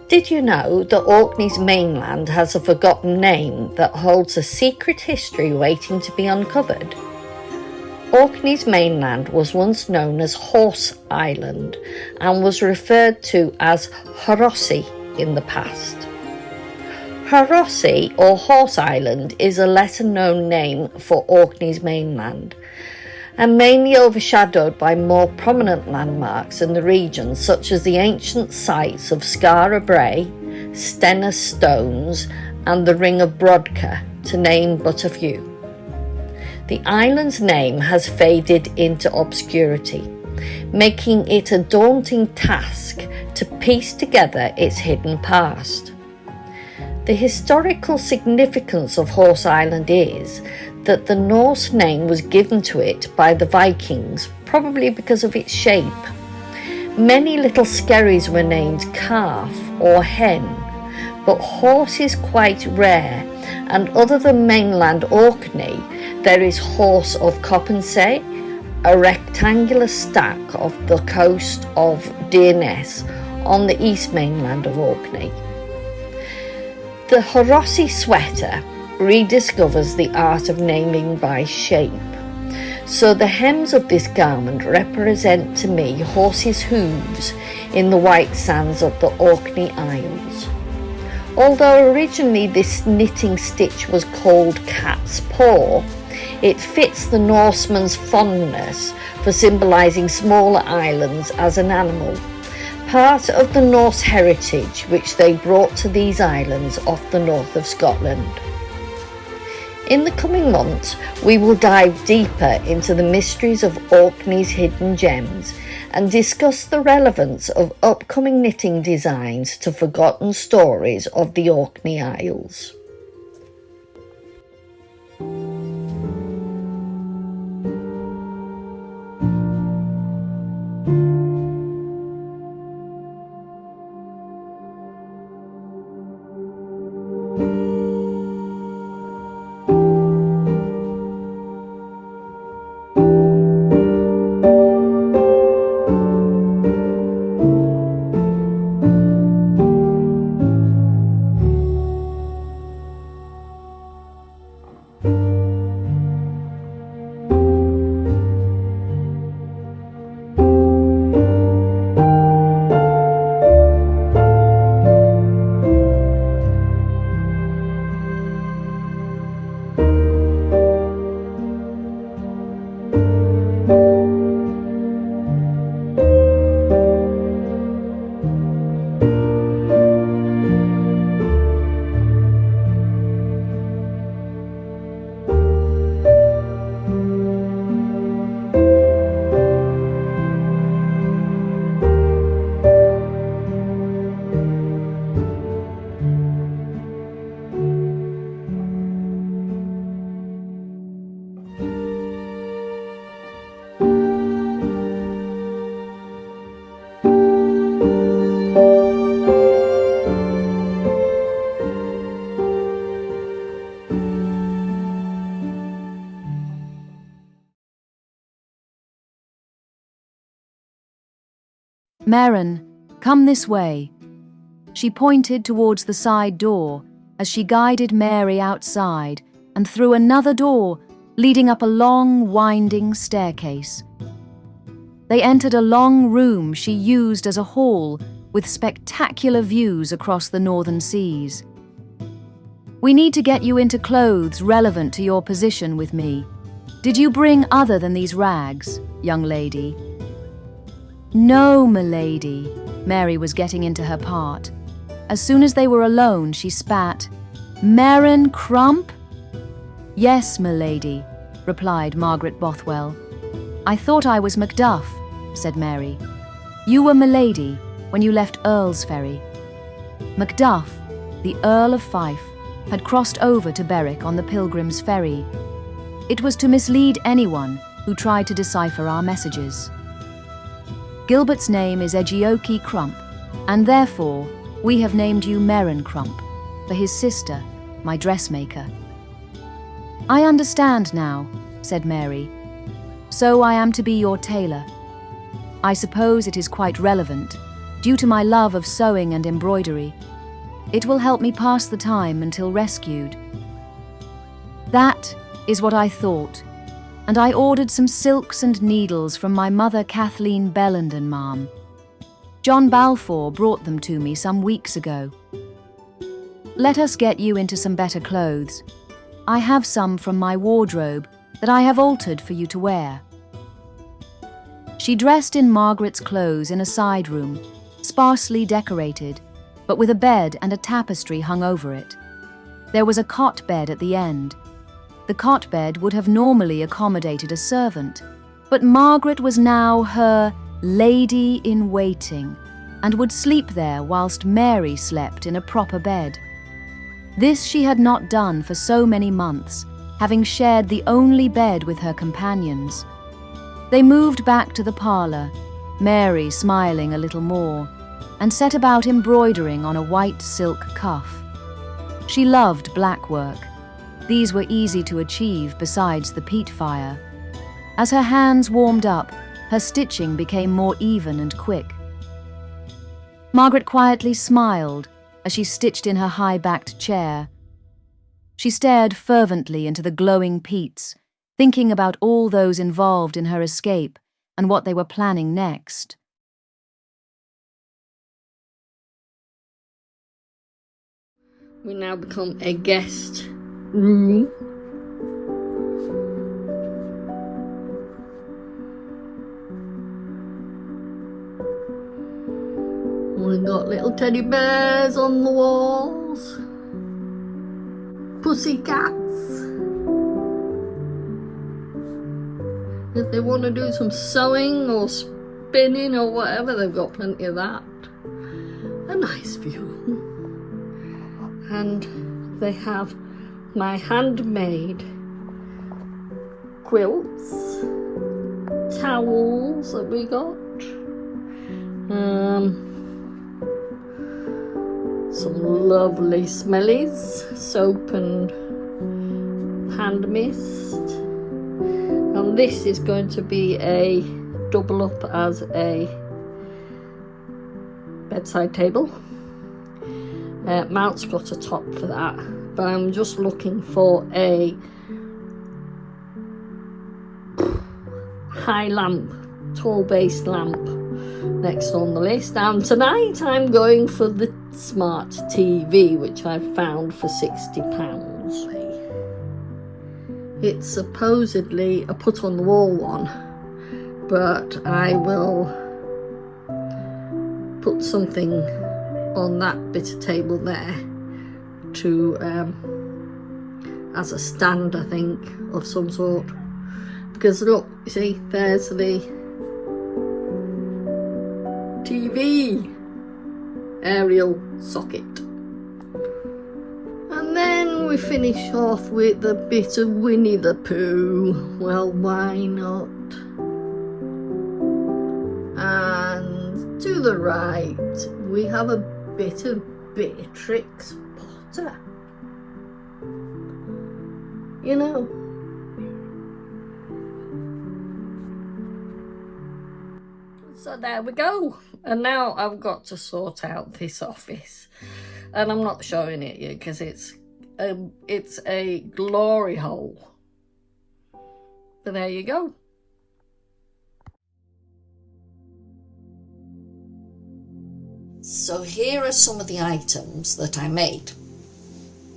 Did you know that Orkney's mainland has a forgotten name that holds a secret history waiting to be uncovered? Orkney's mainland was once known as Horse Island and was referred to as Horossi in the past. Horossi, or Horse Island, is a lesser-known name for Orkney's mainland, and mainly overshadowed by more prominent landmarks in the region, such as the ancient sites of Skara Brae, Stena Stones, and the Ring of Brodka, to name but a few. The island's name has faded into obscurity, making it a daunting task to piece together its hidden past. The historical significance of Horse Island is that the Norse name was given to it by the Vikings, probably because of its shape. Many little skerries were named calf or hen, but horse is quite rare, and other than mainland Orkney, there is Horse of Coppensay, a rectangular stack off the coast of Deerness on the east mainland of Orkney. The Horossi sweater rediscovers the art of naming by shape. So the hems of this garment represent to me horses' hooves in the white sands of the Orkney Isles. Although originally this knitting stitch was called cat's paw, it fits the Norseman's fondness for symbolising smaller islands as an animal, part of the Norse heritage which they brought to these islands off the north of Scotland. In the coming months, we will dive deeper into the mysteries of Orkney's hidden gems and discuss the relevance of upcoming knitting designs to forgotten stories of the Orkney Isles. "Maren, come this way." She pointed towards the side door as she guided Mary outside and through another door leading up a long, winding staircase. They entered a long room she used as a hall with spectacular views across the northern seas. "We need to get you into clothes relevant to your position with me. Did you bring other than these rags, young lady?" "No, m'lady." Mary was getting into her part. As soon as they were alone, she spat, "Maren Crump?" "Yes, m'lady," replied Margaret Bothwell. "I thought I was Macduff," said Mary. "You were m'lady when you left Earlsferry." Macduff, the Earl of Fife, had crossed over to Berwick on the Pilgrim's Ferry. It was to mislead anyone who tried to decipher our messages. Gilbert's name is Egioki Crump, and therefore we have named you Maren Crump, for his sister, my dressmaker. "I understand now," said Mary. "So I am to be your tailor. I suppose it is quite relevant. due to my love of sewing and embroidery. It will help me pass the time until rescued. That is what I thought, and I ordered some silks and needles from my mother Kathleen Bellenden, ma'am. John Balfour brought them to me some weeks ago. Let us get you into some better clothes. I have some from my wardrobe that I have altered for you to wear. She dressed in Margaret's clothes in a side room, sparsely decorated, but with a bed and a tapestry hung over it. There was a cot bed at the end. The cot bed would have normally accommodated a servant, but Margaret was now her lady-in-waiting and would sleep there whilst Mary slept in a proper bed. This she had not done for so many months, having shared the only bed with her companions. They moved back to the parlour, Mary smiling a little more, and set about embroidering on a white silk cuff. She loved black work. These were easy to achieve besides the peat fire. As her hands warmed up, her stitching became more even and quick. Margaret quietly smiled as she stitched in her high-backed chair. She stared fervently into the glowing peats, thinking about all those involved in her escape and what they were planning next. We now become a guest room. We've got little teddy bears on the walls, pussy cats. If they want to do some sewing or spinning or whatever, they've got plenty of that. A nice view. And they have my handmade quilts, towels that we got, some lovely smellies, soap and hand mist, and this is going to be a double up as a bedside table. Mount's got a top for that, but I'm just looking for a high lamp, tall base lamp next on the list. And tonight I'm going for the smart TV, which I found for £60. It's supposedly a put on the wall one, but I will put something on that bit of table there to as a stand, I think, of some sort, because look, you see, there's the TV aerial socket, and then we finish off with a bit of Winnie the Pooh. Well, why not? And to the right we have a bit of Beatrix Potter, you know. So there we go. And now I've got to sort out this office, and I'm not showing it yet because it's a glory hole. But there you go. So here are some of the items that I made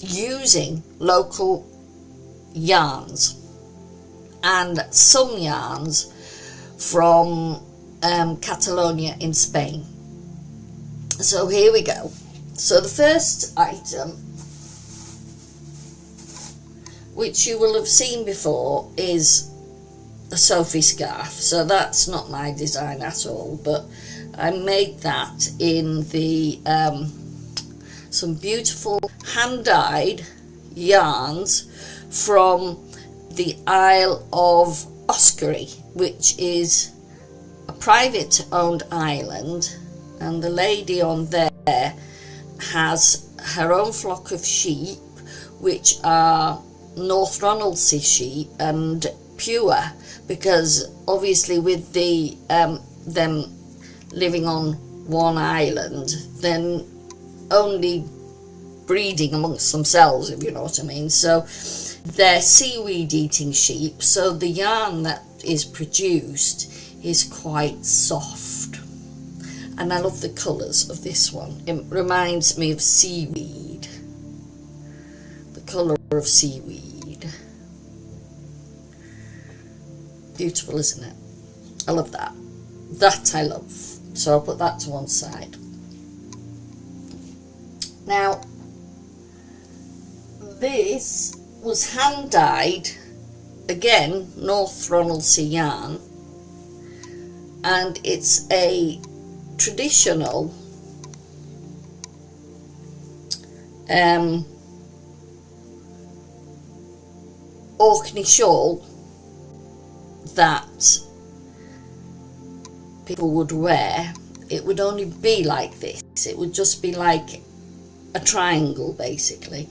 using local yarns, and some yarns from Catalonia in Spain. So here we go. So the first item, which you will have seen before, is a Sophie scarf. So that's not my design at all, but I made that in the some beautiful hand-dyed yarns from the Isle of Orkney, which is a private owned island, and the lady on there has her own flock of sheep, which are North Ronaldsay sheep and pure, because obviously with the them living on one island, then only breeding amongst themselves, if you know what I mean. So they're seaweed eating sheep, so the yarn that is produced is quite soft, and I love the colours of this one. It reminds me of seaweed, the colour of seaweed. Beautiful, isn't it? I love that. That I love. So I'll put that to one side. Now, this was hand dyed, again, North Ronaldsay yarn, and it's a traditional Orkney shawl that people would wear. It would only be like this. It would just be like a triangle, basically.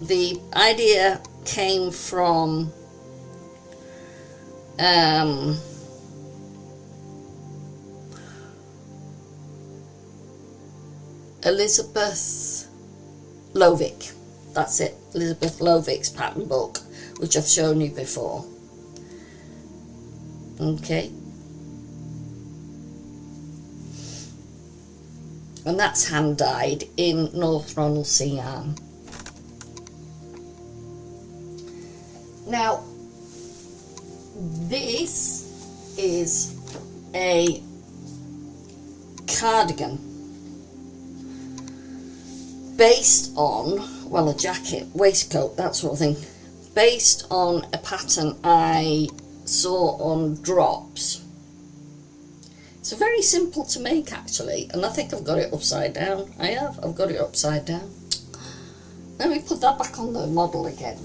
The idea came from Elizabeth Lovick. That's it, Elizabeth Lovick's pattern book, which I've shown you before. Okay. And that's hand dyed in North Ronaldsay yarn. Now, this is a cardigan based on, well, a jacket, waistcoat, that sort of thing, based on a pattern I saw on Drops. It's very simple to make, actually, and I think I've got it upside down. I've got it upside down. Let me put that back on the model again.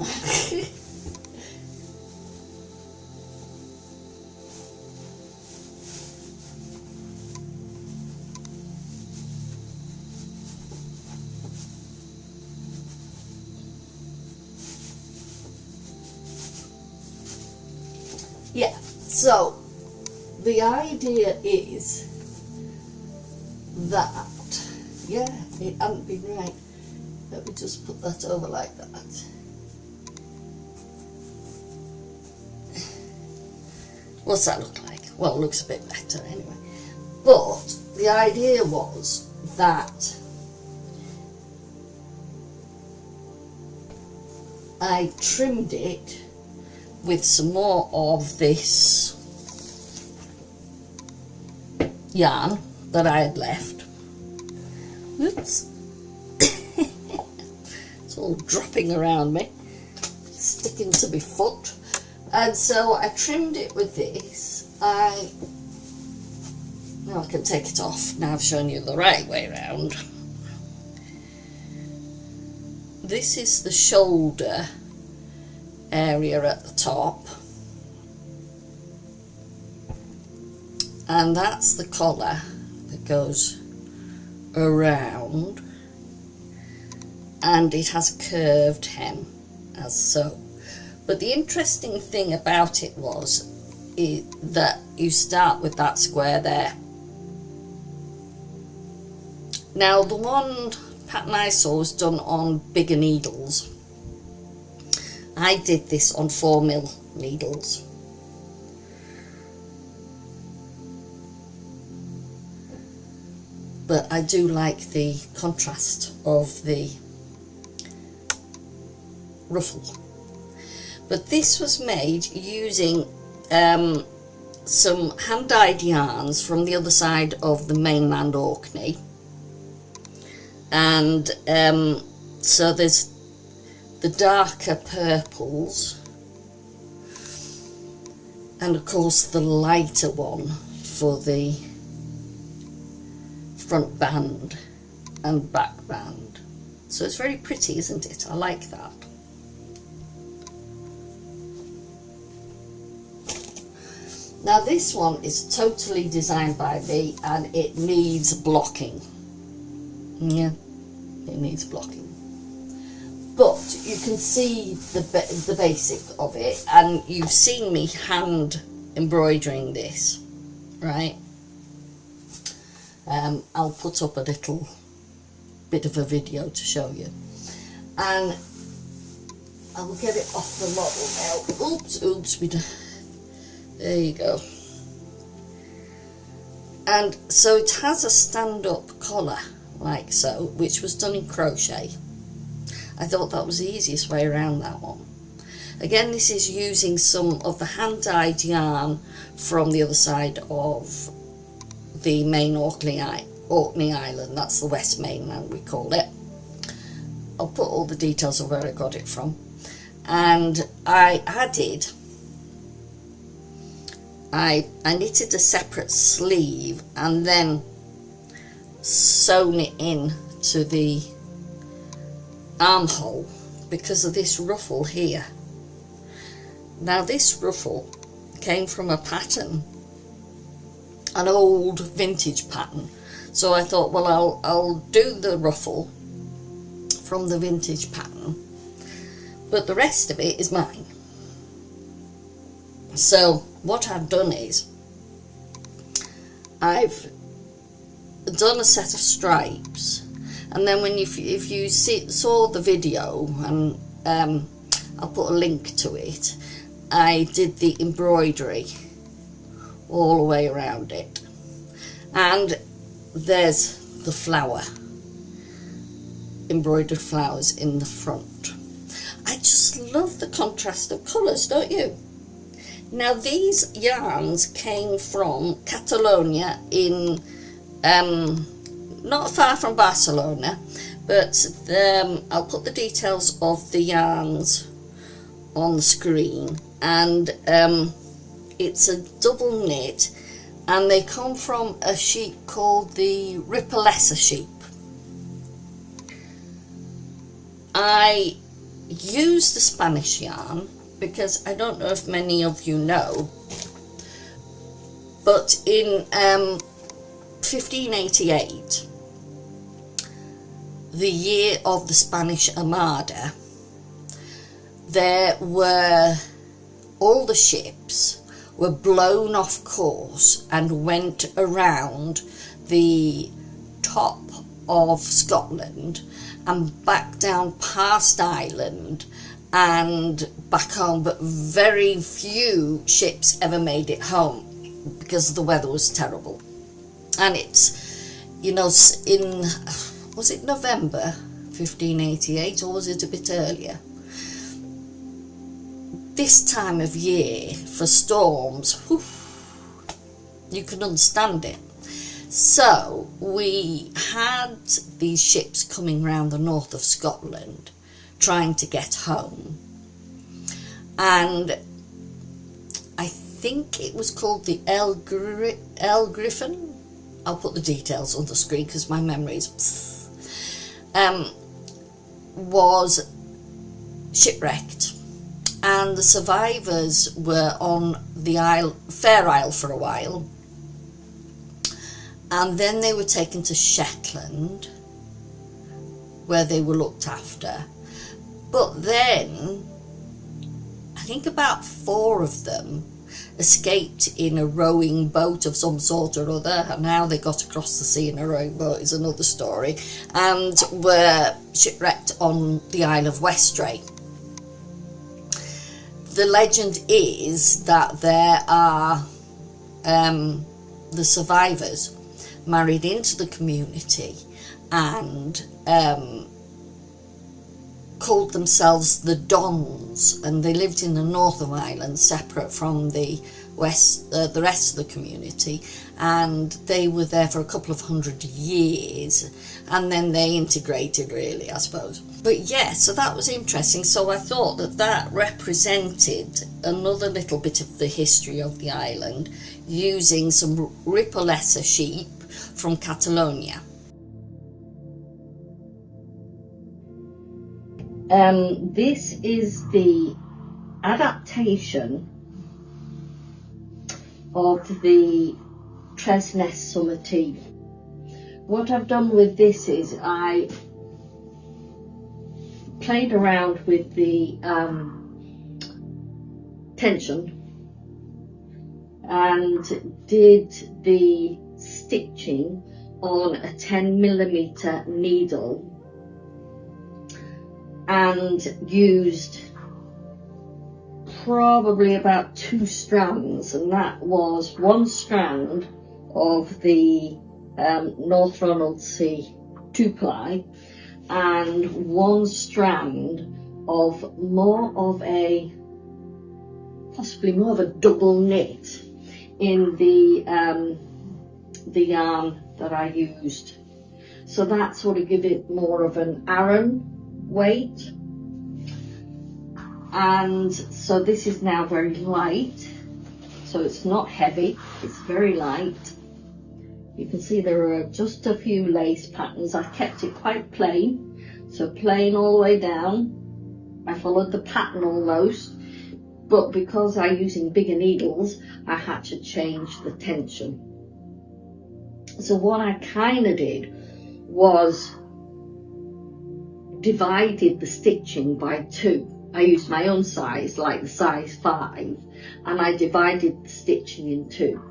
Yeah, so the idea is that, yeah, it hadn't been right. Let me just put that over like that. What's that look like? Well, it looks a bit better anyway. But the idea was that I trimmed it with some more of this yarn that I had left. Oops. It's all dropping around me, sticking to my foot. And so I trimmed it with this. Now I can take it off. Now I've shown you the right way around. This is the shoulder area at the top, and that's the collar that goes around, and it has a curved hem as so. But the interesting thing about it was that you start with that square there. Now the one pattern I saw was done on bigger needles. I did this on 4mm needles. But I do like the contrast of the ruffle. But this was made using some hand-dyed yarns from the other side of the mainland Orkney. And so there's the darker purples, and of course the lighter one for the front band and back band. So it's very pretty, isn't it? I like that. Now this one is totally designed by me, and it needs blocking. Yeah, it needs blocking. But you can see the basic of it, and you've seen me hand embroidering this, right? I'll put up a little bit of a video to show you, and I'll get it off the model now. Oops, there you go. And so it has a stand-up collar like so, which was done in crochet. I thought that was the easiest way around that one. Again, this is using some of the hand-dyed yarn from the other side of the main Orkney Island. That's the West Mainland, we call it. I'll put all the details of where I got it from. And I knitted a separate sleeve and then sewn it in to the armhole because of this ruffle here. Now this ruffle came from a pattern, an old vintage pattern, so I thought, well, I'll do the ruffle from the vintage pattern, but the rest of it is mine. So what I've done is I've done a set of stripes, and then if you saw the video, and I'll put a link to it, I did the embroidery all the way around it, and there's the flower, embroidered flowers in the front. I just love the contrast of colours, don't you? Now these yarns came from Catalonia in not far from Barcelona, but I'll put the details of the yarns on the screen, and it's a double knit, and they come from a sheep called the Ripolessa sheep. I used the Spanish yarn because I don't know if many of you know, but in 1588, the year of the Spanish Armada, all the ships were blown off course and went around the top of Scotland and back down past Ireland and back home, but very few ships ever made it home because the weather was terrible. And it's, was it November 1588, or was it a bit earlier? This time of year for storms, you can understand it. So we had these ships coming round the north of Scotland trying to get home, and I think it was called the El Griffin. I'll put the details on the screen because my memory is was shipwrecked, and the survivors were on the Fair Isle for a while, and then they were taken to Shetland where they were looked after. But then I think about 4 of them escaped in a rowing boat of some sort or other, and how they got across the sea in a rowing boat is another story, and were shipwrecked on the Isle of Westray. The legend is that there are the survivors married into the community and called themselves the Dons, and they lived in the north of Ireland, separate from the rest of the community, and they were there for a couple of 100 years, and then they integrated, really, I suppose. But yeah, so that was interesting. So I thought that represented another little bit of the history of the island, using some Ripolessa sheep from Catalonia. This is the adaptation of the Tresness Summer Tea. What I've done with this is I played around with the tension and did the stitching on a 10mm needle and used probably about 2 strands, and that was 1 strand of the North Ronaldsay 2-ply and 1 strand of possibly more of a double knit in the yarn that I used. So that sort of give it more of an Aran weight. And so this is now very light, so it's not heavy, it's very light. You can see there are just a few lace patterns. I kept it quite plain, so plain all the way down. I followed the pattern almost, but because I'm using bigger needles, I had to change the tension. So what I kind of did was divided the stitching by 2. I used my own size, like the size 5, and I divided the stitching in 2.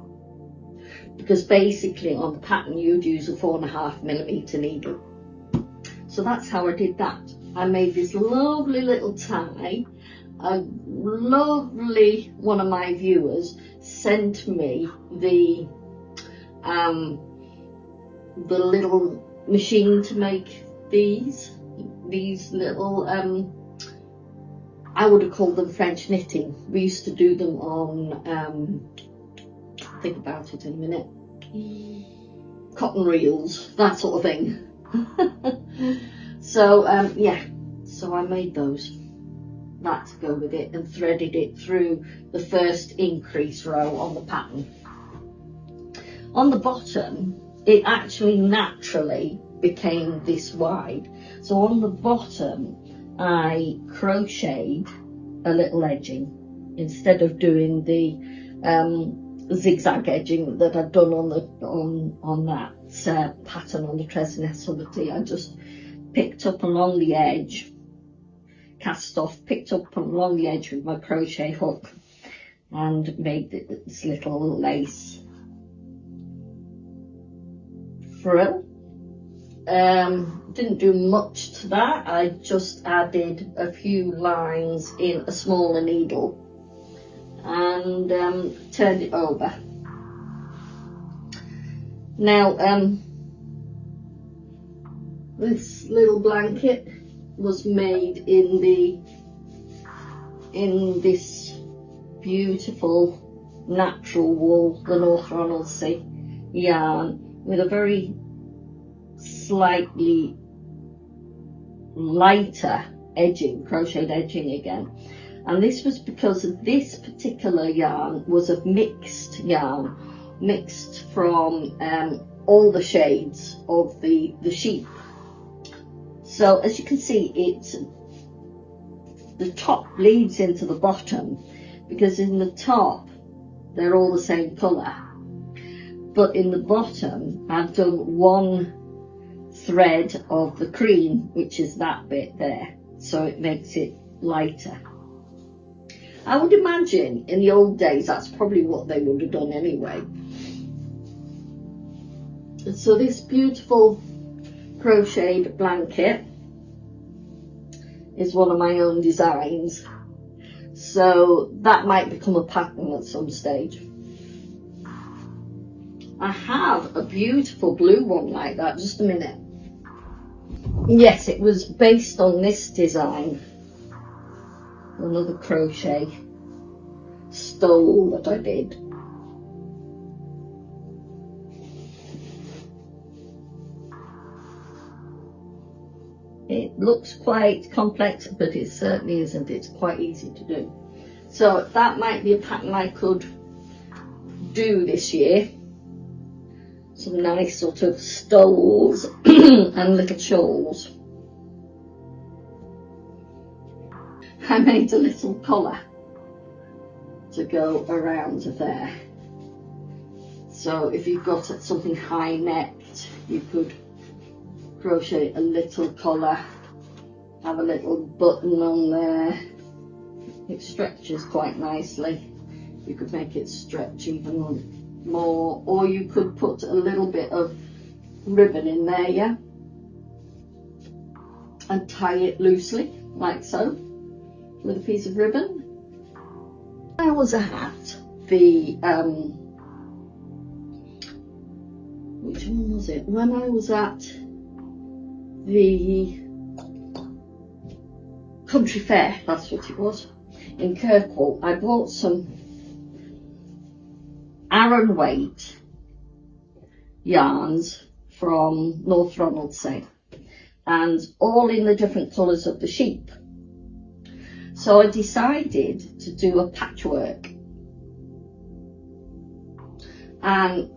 Because basically on the pattern you'd use a 4.5mm needle. So that's how I did that. I made this lovely little tie. A lovely one of my viewers sent me the little machine to make these little I would have called them French knitting. We used to do them on think about it in a minute, cotton reels, that sort of thing. So yeah, so I made those, that to go with it, and threaded it through the first increase row on the pattern. On the bottom it actually naturally became this wide, so on the bottom I crocheted a little edging instead of doing the zigzag edging that I'd done on that pattern on the Tresness Holiday. I just picked up along the edge, cast off, picked up along the edge with my crochet hook and made this little lace frill. Didn't do much to that. I just added a few lines in a smaller needle and turned it over. Now this little blanket was made in this beautiful natural wool, the North Ronaldsay yarn, with a very slightly lighter edging, crocheted edging again. And this was because this particular yarn was a mixed yarn, mixed from all the shades of the sheep. So as you can see, the top bleeds into the bottom, because in the top they're all the same colour, but in the bottom I've done 1 thread of the cream, which is that bit there, so it makes it lighter. I would imagine in the old days that's probably what they would have done anyway. So this beautiful crocheted blanket is one of my own designs, so that might become a pattern at some stage. I have a beautiful blue one like that. Just a minute. Yes, it was based on this design, another crochet stole that I did. It looks quite complex, but it certainly isn't. It's quite easy to do. So that might be a pattern I could do this year. Some nice sort of stoles and little shawls. I made a little collar to go around there. So if you've got something high necked, you could crochet a little collar, have a little button on there. It stretches quite nicely. You could make it stretch even more, or you could put a little bit of ribbon in there, yeah, and tie it loosely like so with a piece of ribbon. I was at the which one was it? When I was at the country fair, that's what it was, in Kirkwall, I bought some Aran weight yarns from North Ronaldsay, and all in the different colours of the sheep. So I decided to do a patchwork, and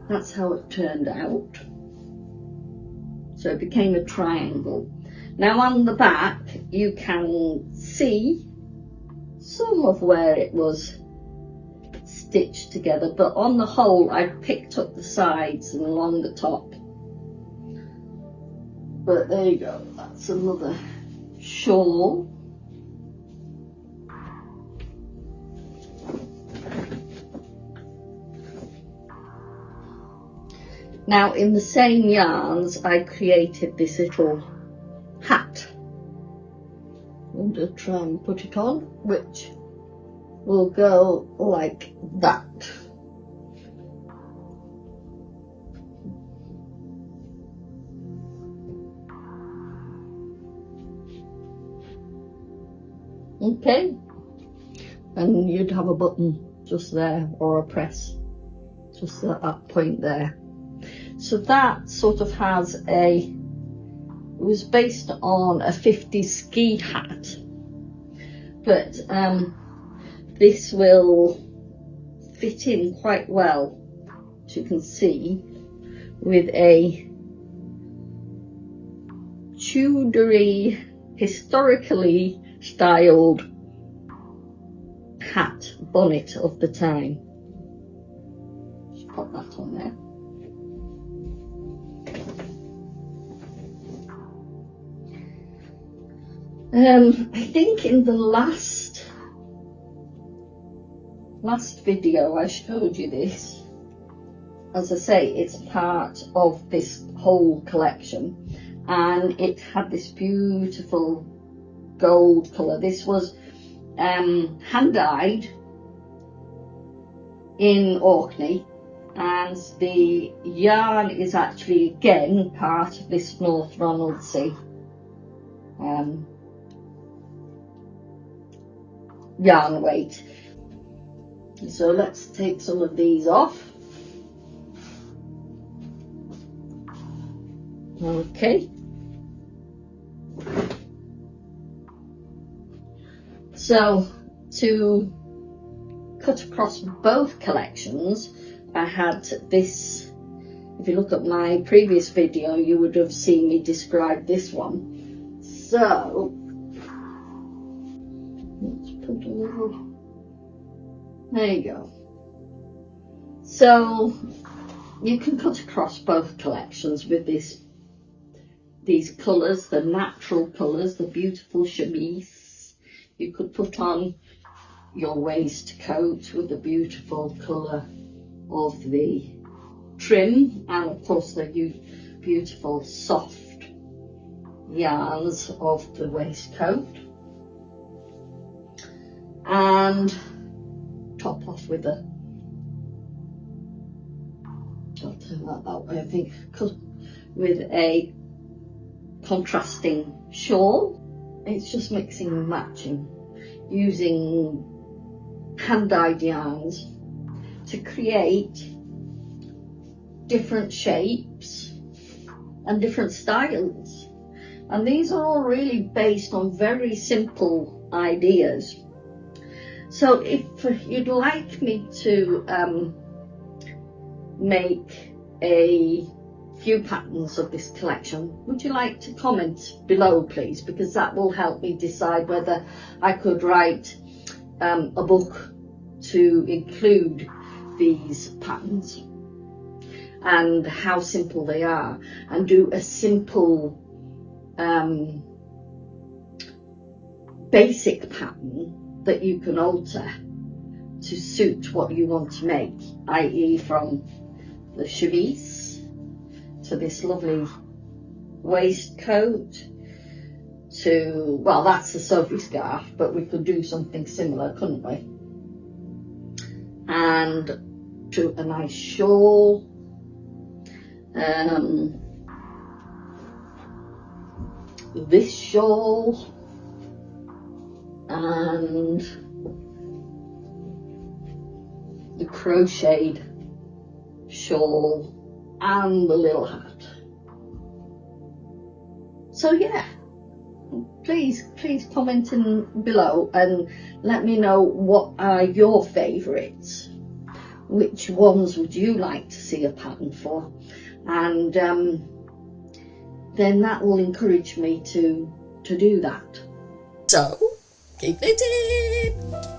that's how it turned out. So it became a triangle. Now on the back you can see some of where it was stitched together, but on the whole I picked up the sides and along the top. But there you go, that's another shawl. Now in the same yarns I created this little hat. I'm going to try and put it on, which will go like that. Okay, and you'd have a button just there, or a press just at that point there. So that sort of has it was based on a 50s ski hat, but this will fit in quite well, as you can see, with a Tudory, historically styled hat bonnet of the time. Just pop that on there. I think in the last video I showed you this. As I say, it's part of this whole collection, and it had this beautiful gold colour. This was hand dyed in Orkney, and the yarn is actually again part of this North Ronaldsay yarn weight. So let's take some of these off. Okay, so to cut across both collections, I had this. If you look at my previous video, you would have seen me describe this one. So let's put a little, there you go. So you can cut across both collections with these colours, the natural colours, the beautiful chemise. You could put on your waistcoat with the beautiful colour of the trim, and of course the beautiful soft yarns of the waistcoat, and top off with a, I'll turn that way, I think, with a contrasting shawl. It's just mixing and matching, using hand-dyed yarns to create different shapes and different styles. And these are all really based on very simple ideas. So if you'd like me to make a few patterns of this collection, would you like to comment below, please? Because that will help me decide whether I could write a book to include these patterns and how simple they are, and do a simple basic pattern that you can alter to suit what you want to make, i.e. from the chemise to this lovely waistcoat to, well, that's a Sophie scarf, but we could do something similar, couldn't we? And to a nice shawl, this shawl, and the crocheted shawl, and the little hat. So yeah, please comment in below and let me know what are your favourites. Which ones would you like to see a pattern for? And then that will encourage me to do that. So keep knitting!